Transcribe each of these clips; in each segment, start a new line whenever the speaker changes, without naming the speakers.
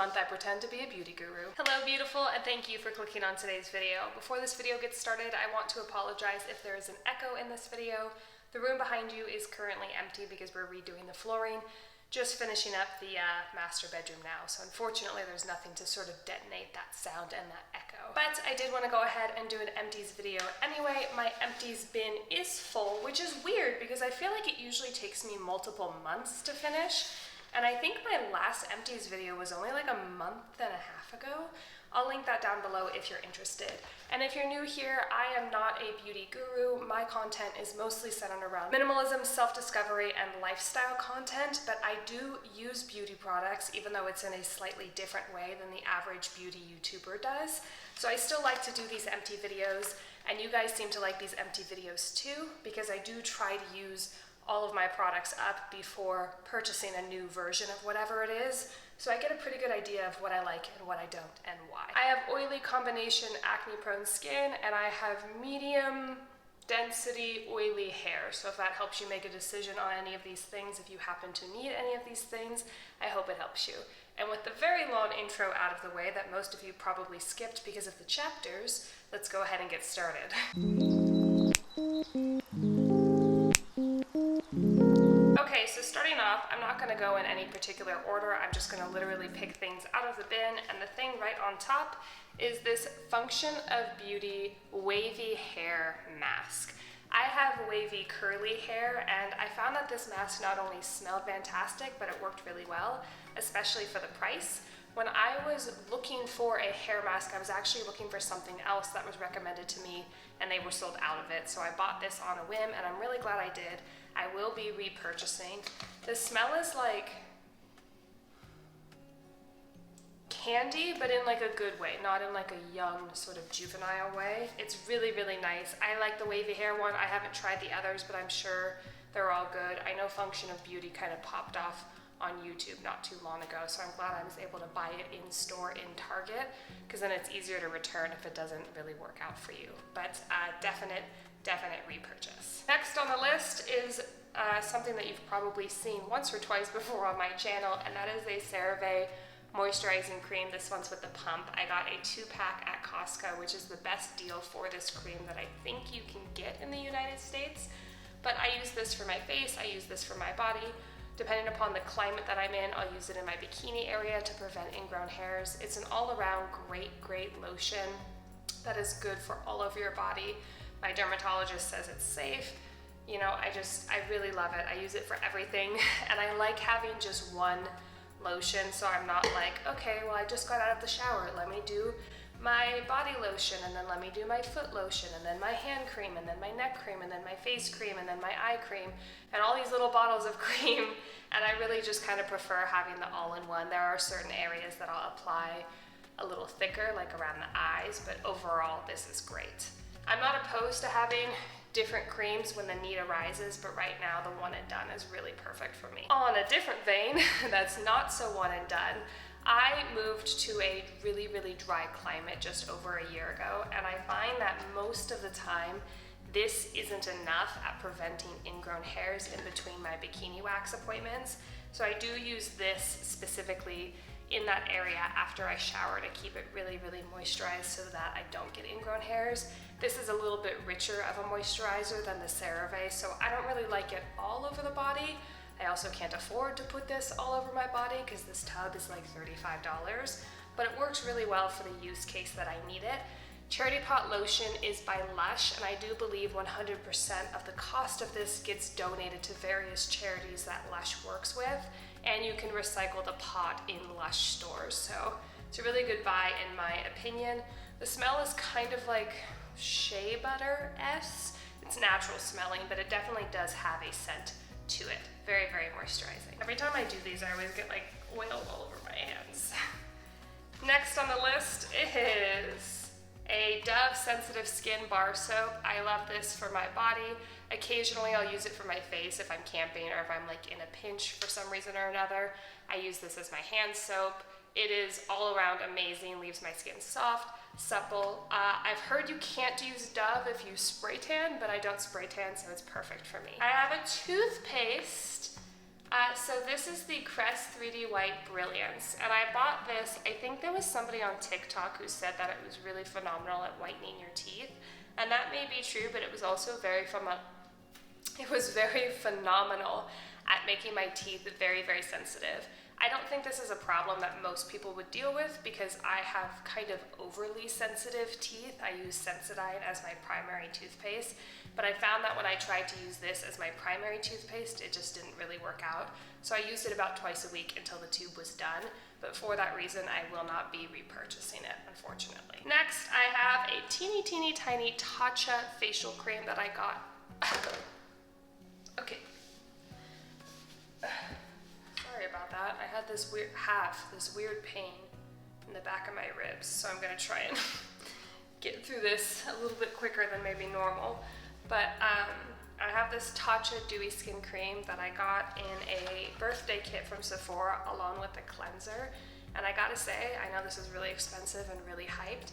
month I pretend to be a beauty guru. Hello beautiful, and thank you for clicking on today's video. Before this video gets started, I want to apologize if there is an echo in this video. The room behind you is currently empty because we're redoing the flooring. Just finishing up the master bedroom now, so unfortunately there's nothing to sort of detonate that sound and that echo. But I did want to go ahead and do an empties video anyway. My empties bin is full, which is weird because I feel like it usually takes me multiple months to finish. And I think my last empties video was only like a month and a half ago. I'll link that down below if you're interested. And if you're new here, I am not a beauty guru. My content is mostly centered around minimalism, self-discovery, and lifestyle content, but I do use beauty products, even though it's in a slightly different way than the average beauty YouTuber does. So I still like to do these empty videos, and you guys seem to like these empty videos too, because I do try to use all of my products up before purchasing a new version of whatever it is. So I get a pretty good idea of what I like and what I don't and why. I have oily combination acne prone skin, and I have medium density oily hair. So if that helps you make a decision on any of these things, if you happen to need any of these things, I hope it helps you. And with the very long intro out of the way that most of you probably skipped because of the chapters, let's go ahead and get started. Okay, so starting off, I'm not going to go in any particular order. I'm just going to literally pick things out of the bin, and the thing right on top is this Function of Beauty Wavy Hair Mask. I have wavy curly hair, and I found that this mask not only smelled fantastic, but it worked really well, especially for the price. When I was looking for a hair mask, I was actually looking for something else that was recommended to me, and they were sold out of it. So I bought this on a whim, and I'm really glad I did. I will be repurchasing. The smell is like candy, but in like a good way, not in like a young sort of juvenile way. It's really, really nice. I like the wavy hair one. I haven't tried the others, but I'm sure they're all good. I know Function of Beauty kind of popped off on YouTube not too long ago, so I'm glad I was able to buy it in store in Target, because then it's easier to return if it doesn't really work out for you. But definite repurchase. Next on the list is something that you've probably seen once or twice before on my channel, and that is a CeraVe moisturizing cream. This one's with the pump. I got a 2-pack at Costco, which is the best deal for this cream that I think you can get in the United States. But I use this for my face, I use this for my body. Depending upon the climate that I'm in, I'll use it in my bikini area to prevent ingrown hairs. It's an all-around great lotion that is good for all over your body. My dermatologist says it's safe. You know, I really love it. I use it for everything, and I like having just one lotion, so I'm not like, okay, well, I just got out of the shower, let me do my body lotion, and then let me do my foot lotion, and then my hand cream, and then my neck cream, and then my face cream, and then my eye cream, and all these little bottles of cream. And I really just kind of prefer having the all-in-one. There are certain areas that I'll apply a little thicker, like around the eyes, but overall, this is great. I'm not opposed to having different creams when the need arises, but right now the one and done is really perfect for me. On a different vein, that's not so one and done, I moved to a really dry climate just over a year ago, and I find that most of the time this isn't enough at preventing ingrown hairs in between my bikini wax appointments. So I do use this specifically in that area after I shower to keep it really moisturized so that I don't get ingrown hairs. This is a little bit richer of a moisturizer than the CeraVe, so I don't really like it all over the body. I also can't afford to put this all over my body because this tub is like $35, but it works really well for the use case that I need it. Charity Pot Lotion is by Lush, and I do believe 100% of the cost of this gets donated to various charities that Lush works with, and you can recycle the pot in Lush stores, so it's a really good buy in my opinion. The smell is kind of like shea butter-esque. It's natural smelling, but it definitely does have a scent to it. Very moisturizing. Every time I do these, I always get like oil all over my hands. Next on the list is a Dove Sensitive Skin Bar Soap. I love this for my body. Occasionally I'll use it for my face if I'm camping or if I'm like in a pinch for some reason or another. I use this as my hand soap. It is all around amazing, leaves my skin soft, supple. I've heard you can't use Dove if you spray tan, but I don't spray tan, so it's perfect for me. I have a toothpaste. So this is the Crest 3D White Brilliance, and I bought this. I think there was somebody on TikTok who said that it was really phenomenal at whitening your teeth, and that may be true, but it was also very phenomenal at making my teeth very, very sensitive. I don't think this is a problem that most people would deal with because I have kind of overly sensitive teeth. I use Sensodyne as my primary toothpaste, but I found that when I tried to use this as my primary toothpaste, it just didn't really work out. So I used it about twice a week until the tube was done, but for that reason, I will not be repurchasing it, unfortunately. Next, I have a teeny tiny Tacha facial cream that I got. Okay. Sorry about that. I had this weird pain in the back of my ribs, so I'm gonna try and get through this a little bit quicker than maybe normal. But I have this Tacha Dewy Skin Cream that I got in a birthday kit from Sephora along with the cleanser. And I gotta say, I know this is really expensive and really hyped.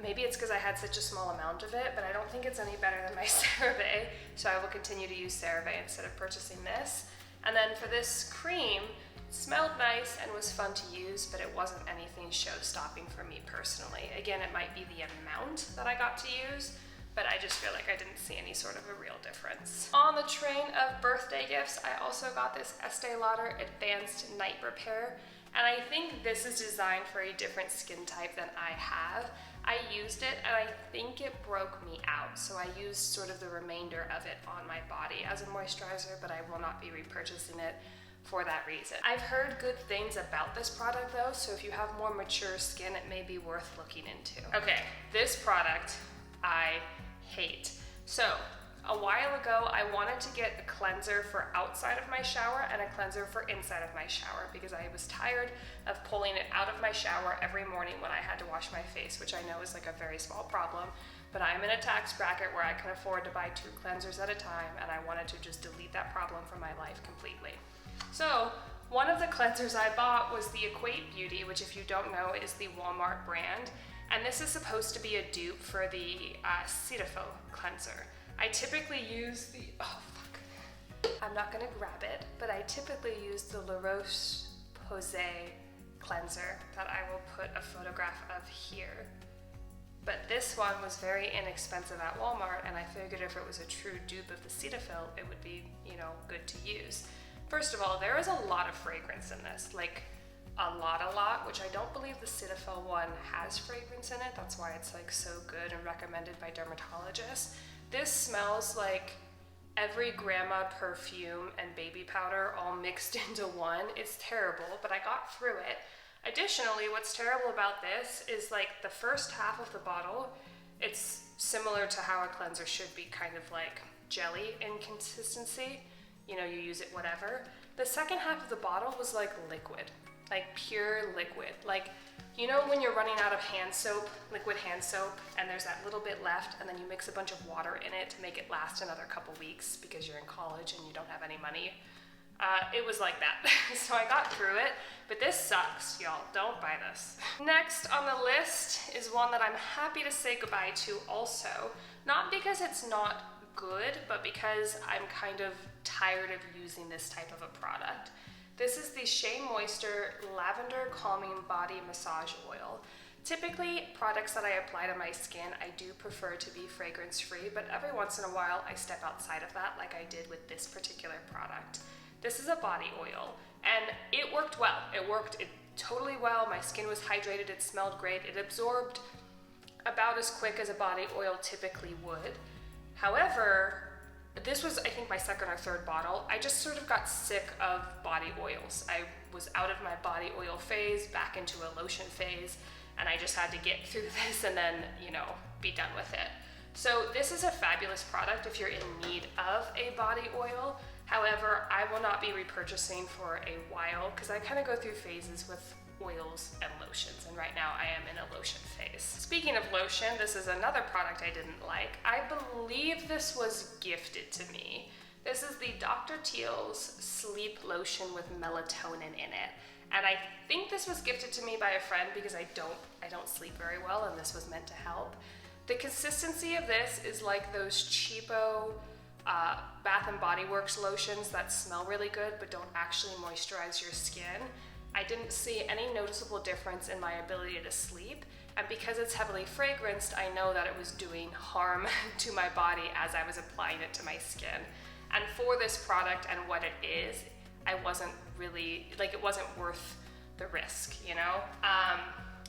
Maybe it's because I had such a small amount of it, but I don't think it's any better than my CeraVe, so I will continue to use CeraVe instead of purchasing this. And then for this cream, it smelled nice and was fun to use, but it wasn't anything show-stopping for me personally. Again, it might be the amount that I got to use, but I just feel like I didn't see any sort of a real difference. On the train of birthday gifts, I also got this Estee Lauder Advanced Night Repair, and I think this is designed for a different skin type than I have. I used it and I think it broke me out, so I used sort of the remainder of it on my body as a moisturizer, but I will not be repurchasing it for that reason. I've heard good things about this product though, so if you have more mature skin, it may be worth looking into. Okay, this product I hate. So, a while ago, I wanted to get a cleanser for outside of my shower and a cleanser for inside of my shower because I was tired of pulling it out of my shower every morning when I had to wash my face, which I know is like a very small problem, but I'm in a tax bracket where I can afford to buy 2 cleansers at a time, and I wanted to just delete that problem from my life completely. So, one of the cleansers I bought was the Equate Beauty, which if you don't know is the Walmart brand, and this is supposed to be a dupe for the Cetaphil cleanser. I typically use the, I'm not gonna grab it, but I typically use the La Roche-Posay cleanser that I will put a photograph of here. But this one was very inexpensive at Walmart, and I figured if it was a true dupe of the Cetaphil, it would be, good to use. First of all, there is a lot of fragrance in this, like a lot, which I don't believe the Cetaphil one has fragrance in it. That's why it's like so good and recommended by dermatologists. This smells like every grandma perfume and baby powder all mixed into one. It's terrible, but I got through it. Additionally, what's terrible about this is like the first half of the bottle, it's similar to how a cleanser should be, kind of like jelly in consistency. You use it whatever. The second half of the bottle was like liquid, like pure liquid. Like, when you're running out of hand soap, liquid hand soap, and there's that little bit left, and then you mix a bunch of water in it to make it last another couple weeks because you're in college and you don't have any money. It was like that. So I got through it, but this sucks, y'all. Don't buy this. Next on the list is one that I'm happy to say goodbye to also, not because it's not good, but because I'm kind of tired of using this type of a product. This is the Shea Moisture Lavender Calming Body Massage Oil. Typically, products that I apply to my skin, I do prefer to be fragrance-free, but every once in a while, I step outside of that like I did with this particular product. This is a body oil, and it worked well. It worked totally well. My skin was hydrated, it smelled great, it absorbed about as quick as a body oil typically would. However, this was, I think, my second or third bottle. I just sort of got sick of body oils. I was out of my body oil phase, back into a lotion phase, and I just had to get through this and then, be done with it. So this is a fabulous product if you're in need of a body oil. However, I will not be repurchasing for a while because I kind of go through phases with oils and lotions, and right now I am in a lotion phase. Speaking of lotion, this is another product I didn't like. I believe this was gifted to me. This is the Dr. Teal's Sleep Lotion with melatonin in it. And I think this was gifted to me by a friend because I don't sleep very well, and this was meant to help. The consistency of this is like those cheapo Bath and Body Works lotions that smell really good but don't actually moisturize your skin. I didn't see any noticeable difference in my ability to sleep, and because it's heavily fragranced, I know that it was doing harm to my body as I was applying it to my skin. And for this product and what it is, I wasn't really, like, it wasn't worth the risk, you know?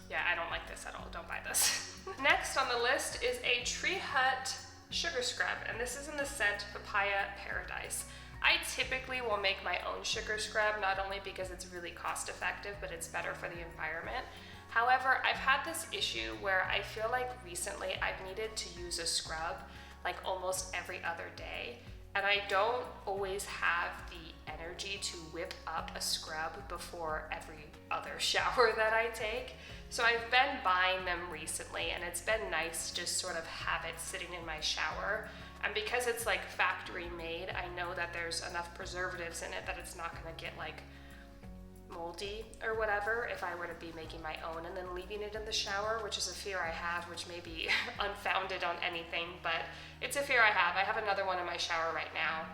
Yeah, I don't like this at all, don't buy this. Next on the list is a Tree Hut sugar scrub, and this is in the scent Papaya Paradise. I typically will make my own sugar scrub, not only because it's really cost effective, but it's better for the environment. However, I've had this issue where I feel like recently I've needed to use a scrub like almost every other day, and I don't always have the energy to whip up a scrub before every other shower that I take. So I've been buying them recently, and it's been nice to just sort of have it sitting in my shower. And because it's like factory made, I know that there's enough preservatives in it that it's not gonna get like moldy or whatever if I were to be making my own and then leaving it in the shower, which is a fear I have, which may be unfounded on anything, but it's a fear I have. I have another one in my shower right now.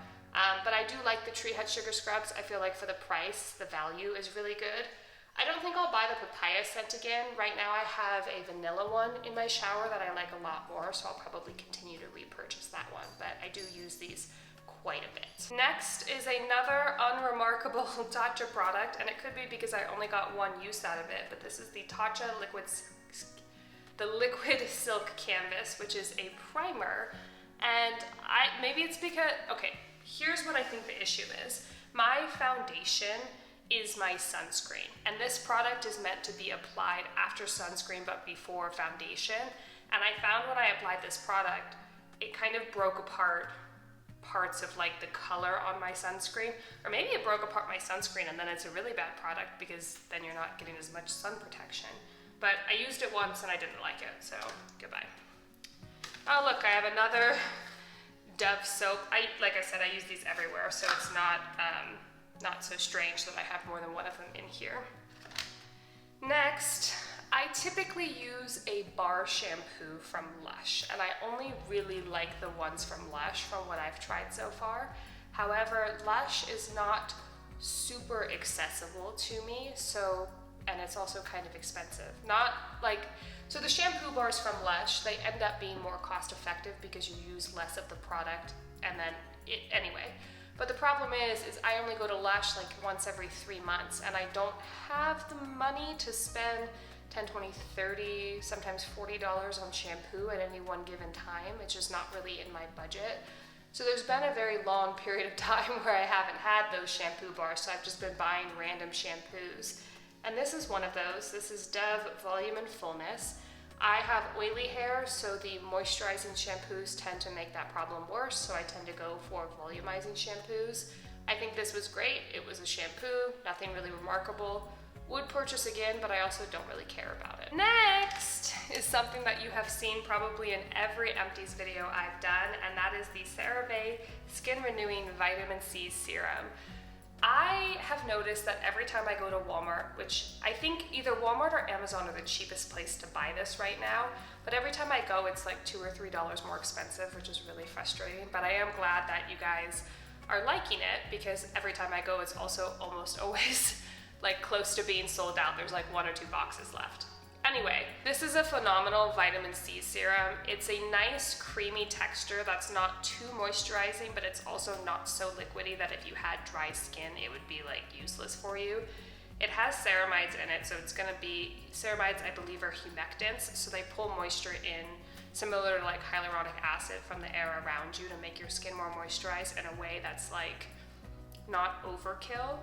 But I do like the Tree Hut sugar scrubs. I feel like for the price, the value is really good. I don't think I'll buy the papaya scent again. Right now I have a vanilla one in my shower that I like a lot more, so I'll probably continue to repurchase that one, but I do use these quite a bit. Next is another unremarkable Tacha product, and it could be because I only got one use out of it, but this is the Tacha Liquid Silk Canvas, which is a primer, and maybe it's because, okay, here's what I think the issue is. My foundation is my sunscreen, and this product is meant to be applied after sunscreen but before foundation, and I found when I applied this product, it kind of broke apart parts of like the color on my sunscreen, or maybe it broke apart my sunscreen and then it's a really bad product because then you're not getting as much sun protection. But I used it once and I didn't like it, so goodbye. Oh look, I have another Dove soap. Like I said, I use these everywhere, so it's not so strange that I have more than one of them in here. Next, I typically use a bar shampoo from Lush, and I only really like the ones from Lush from what I've tried so far. However, Lush is not super accessible to me, and it's also kind of expensive. So the shampoo bars from Lush, they end up being more cost effective because you use less of the product, and then anyway. But the problem is I only go to Lush like once every 3 months, and I don't have the money to spend $10, $20, $30, sometimes $40 on shampoo at any one given time. It's just not really in my budget. So there's been a very long period of time where I haven't had those shampoo bars, so I've just been buying random shampoos. And this is one of those. This is Dove Volume and Fullness. I have oily hair, so the moisturizing shampoos tend to make that problem worse, so I tend to go for volumizing shampoos. I think this was great. It was a shampoo, nothing really remarkable. Would purchase again, but I also don't really care about it. Next is something that you have seen probably in every Empties video I've done, and that is the CeraVe Skin Renewing Vitamin C Serum. I have noticed that every time I go to Walmart, which I think either Walmart or Amazon are the cheapest place to buy this right now, but every time I go it's like $2 or $3 more expensive, which is really frustrating, but I am glad that you guys are liking it because every time I go it's also almost always like close to being sold out. There's like 1 or 2 boxes left. Anyway, this is a phenomenal vitamin C serum. It's a nice creamy texture that's not too moisturizing, but it's also not so liquidy that if you had dry skin, it would be like useless for you. It has ceramides in it, so it's gonna be, ceramides I believe are humectants, so they pull moisture in similar to like hyaluronic acid from the air around you to make your skin more moisturized in a way that's like not overkill.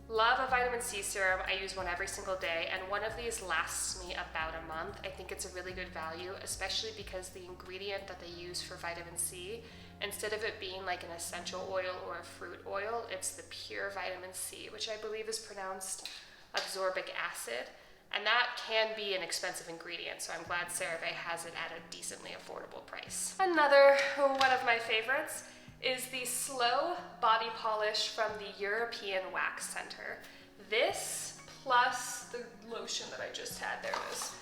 Love a vitamin C serum. I use one every single day, and one of these lasts me about a month. I think it's a really good value, especially because the ingredient that they use for vitamin C, instead of it being like an essential oil or a fruit oil, it's the pure vitamin C, which I believe is pronounced ascorbic acid, and that can be an expensive ingredient, so I'm glad CeraVe has it at a decently affordable price. Another one of my favorites is the Slow Body Polish from the European Wax Center. This plus the lotion that I just had, there it is.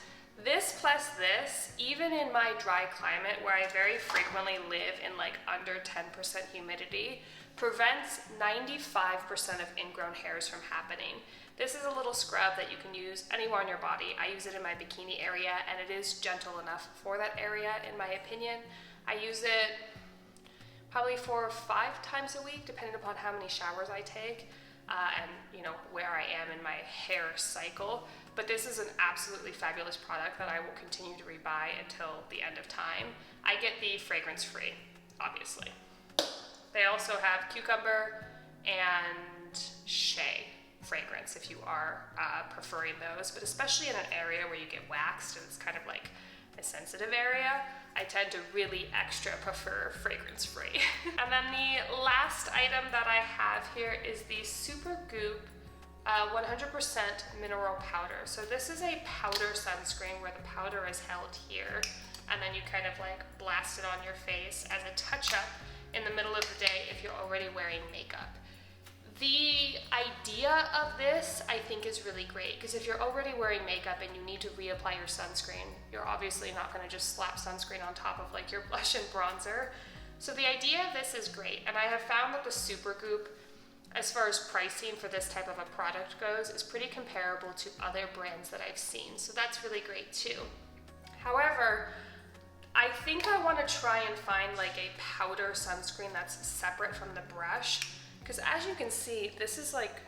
This plus this, even in my dry climate where I very frequently live in like under 10% humidity, prevents 95% of ingrown hairs from happening. This is a little scrub that you can use anywhere on your body. I use it in my bikini area and it is gentle enough for that area in my opinion. I use it probably 4 or 5 times a week depending upon how many showers I take and you know where I am in my hair cycle. But this is an absolutely fabulous product that I will continue to rebuy until the end of time. I get the fragrance free, obviously. They also have cucumber and shea fragrance if you are preferring those, but especially in an area where you get waxed and it's kind of like a sensitive area, I tend to really extra prefer fragrance free. And then the last item that I have here is the Super Goop 100% mineral powder. So this is a powder sunscreen where the powder is held here and then you kind of like blast it on your face as a touch-up in the middle of the day if you're already wearing makeup. The idea of this I think is really great because if you're already wearing makeup and you need to reapply your sunscreen, you're obviously not going to just slap sunscreen on top of like your blush and bronzer. So the idea of this is great, and I have found that the Super Goop, as far as pricing for this type of a product goes, is pretty comparable to other brands that I've seen. So that's really great too. However, I think I want to try and find like a powder sunscreen that's separate from the brush. Because as you can see, this is like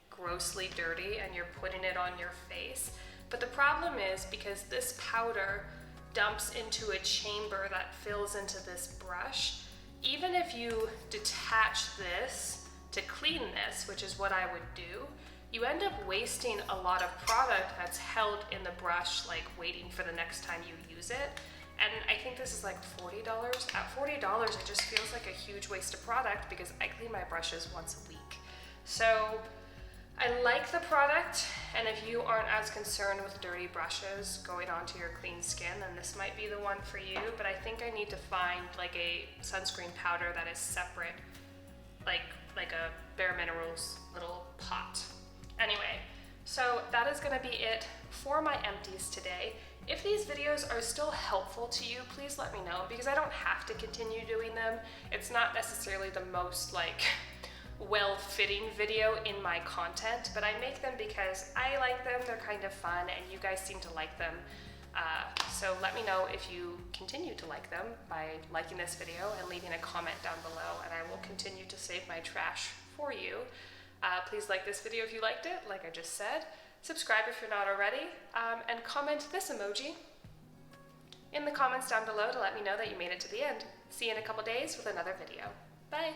grossly dirty and you're putting it on your face. But the problem is because this powder dumps into a chamber that fills into this brush, even if you detach this to clean this, which is what I would do, you end up wasting a lot of product that's held in the brush, like waiting for the next time you use it. And I think this is like $40. At $40, it just feels like a huge waste of product because I clean my brushes once a week. So I like the product, and if you aren't as concerned with dirty brushes going onto your clean skin, then this might be the one for you. But I think I need to find like a sunscreen powder that is separate, like a Bare Minerals little pot. Anyway, so that is gonna be it for my empties today. If these videos are still helpful to you, please let me know because I don't have to continue doing them. It's not necessarily the most like well-fitting video in my content, but I make them because I like them, they're kind of fun, and you guys seem to like them. So let me know if you continue to like them by liking this video and leaving a comment down below, and I will continue to save my trash for you. Please like this video if you liked it, like I just said. Subscribe if you're not already, and comment this emoji in the comments down below to let me know that you made it to the end. See you in a couple days with another video. Bye!